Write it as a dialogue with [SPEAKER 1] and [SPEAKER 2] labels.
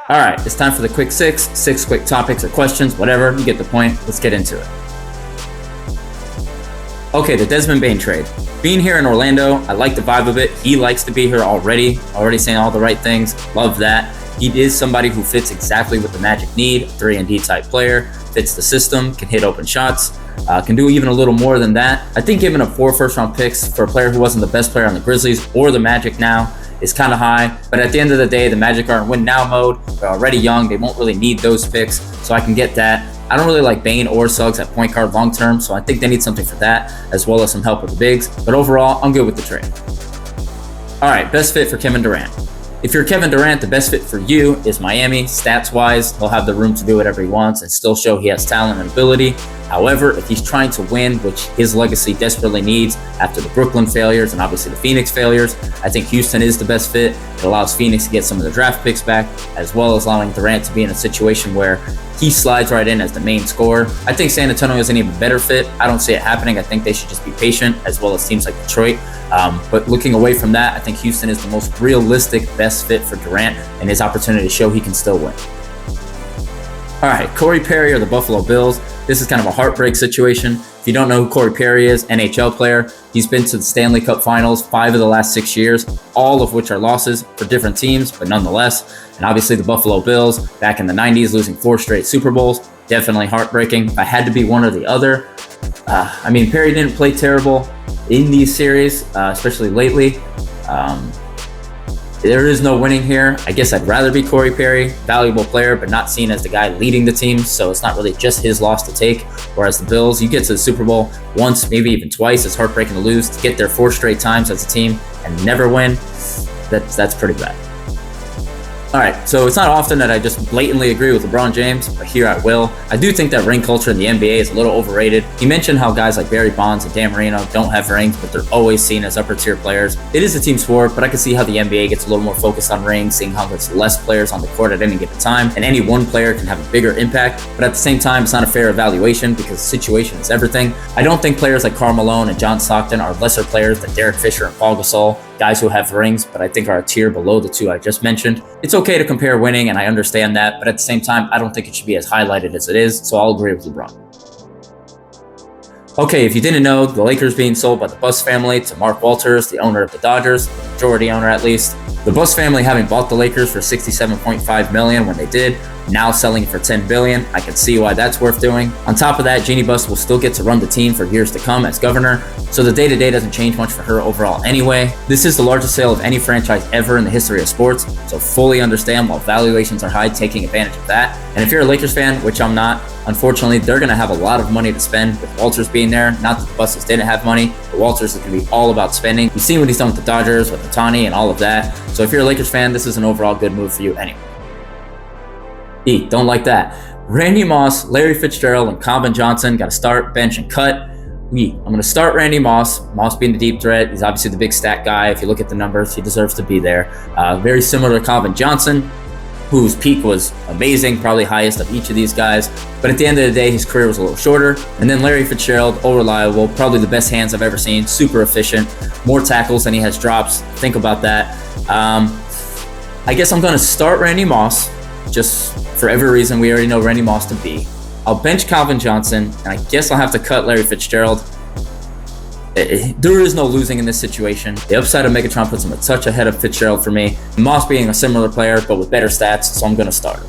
[SPEAKER 1] All right, it's time for the quick six quick topics or questions, whatever, you get the point. Let's get into it. Okay, the Desmond Bane trade. Being here in Orlando, I like the vibe of it. He likes to be here already saying all the right things. Love that. He is somebody who fits exactly what the Magic need, a 3-and-D type player, fits the system, can hit open shots, can do even a little more than that. I think giving up 4 first-round picks for a player who wasn't the best player on the Grizzlies or the Magic now is kind of high, but at the end of the day, the Magic are in win now mode. They're already young. They won't really need those picks, so I can get that. I don't really like Bane or Suggs at point guard long term, so I think they need something for that, as well as some help with the bigs. But overall, I'm good with the trade. All right, best fit for Kevin Durant. If you're Kevin Durant, the best fit for you is Miami. Stats-wise, he'll have the room to do whatever he wants and still show he has talent and ability. However, if he's trying to win, which his legacy desperately needs after the Brooklyn failures and obviously the Phoenix failures, I think Houston is the best fit. It allows Phoenix to get some of the draft picks back, as well as allowing Durant to be in a situation where he slides right in as the main scorer. I think San Antonio is an even better fit. I don't see it happening. I think they should just be patient, as well as teams like Detroit. But looking away from that, I think Houston is the most realistic best fit for Durant and his opportunity to show he can still win. All right, Cory Perry or the Buffalo Bills. This is kind of a heartbreak situation. If you don't know who Cory Perry is, NHL player, he's been to the Stanley Cup Finals 5 of the last 6 years, all of which are losses for different teams, but nonetheless. And obviously the Buffalo Bills back in the 90s, losing 4 straight Super Bowls, definitely heartbreaking. If I had to be one or the other, Perry didn't play terrible in these series, especially lately. There is no winning here. I guess I'd rather be Cory Perry, valuable player, but not seen as the guy leading the team. So it's not really just his loss to take. Whereas the Bills, you get to the Super Bowl once, maybe even twice. It's heartbreaking to lose. To get there 4 straight times as a team and never win, that's pretty bad. All right, so it's not often that I just blatantly agree with LeBron James, but here I will. I do think that ring culture in the NBA is a little overrated. He mentioned how guys like Barry Bonds and Dan Marino don't have rings, but they're always seen as upper tier players. It is a team sport, but I can see how the NBA gets a little more focused on rings, seeing how there's less players on the court at any given time, and any one player can have a bigger impact. But at the same time, it's not a fair evaluation because situation is everything. I don't think players like Karl Malone and John Stockton are lesser players than Derek Fisher and Paul Gasol, guys who have rings, but I think are a tier below the 2 I just mentioned. It's okay to compare winning, and I understand that, but at the same time, I don't think it should be as highlighted as it is, so I'll agree with LeBron. Okay, if you didn't know, the Lakers being sold by the Buss family to Mark Walters, the owner of the Dodgers, the majority owner at least. The Buss family having bought the Lakers for $67.5 million when they did, now selling for $10 billion. I can see why that's worth doing. On top of that, Jeannie Buss will still get to run the team for years to come as governor, so the day-to-day doesn't change much for her overall anyway. This is the largest sale of any franchise ever in the history of sports, so fully understand while valuations are high, taking advantage of that. And if you're a Lakers fan, which I'm not, unfortunately, they're going to have a lot of money to spend with Walters being there. Not that the Busses didn't have money, but Walters is going to be all about spending. You've seen what he's done with the Dodgers, with Ohtani, and all of that. So if you're a Lakers fan, this is an overall good move for you anyway. Don't like that. Randy Moss, Larry Fitzgerald, and Calvin Johnson got to start, bench, and cut. I'm going to start Randy Moss. Moss being the deep threat. He's obviously the big stat guy. If you look at the numbers, he deserves to be there. Very similar to Calvin Johnson, whose peak was amazing, probably highest of each of these guys. But at the end of the day, his career was a little shorter. And then Larry Fitzgerald, reliable, probably the best hands I've ever seen, super efficient, more tackles than he has drops. Think about that. I guess I'm going to start Randy Moss, just for every reason we already know Randy Moss to be. I'll bench Calvin Johnson, and I guess I'll have to cut Larry Fitzgerald. There is no losing in this situation. The upside of Megatron puts him a touch ahead of Fitzgerald for me. Moss being a similar player, but with better stats, so I'm going to start him.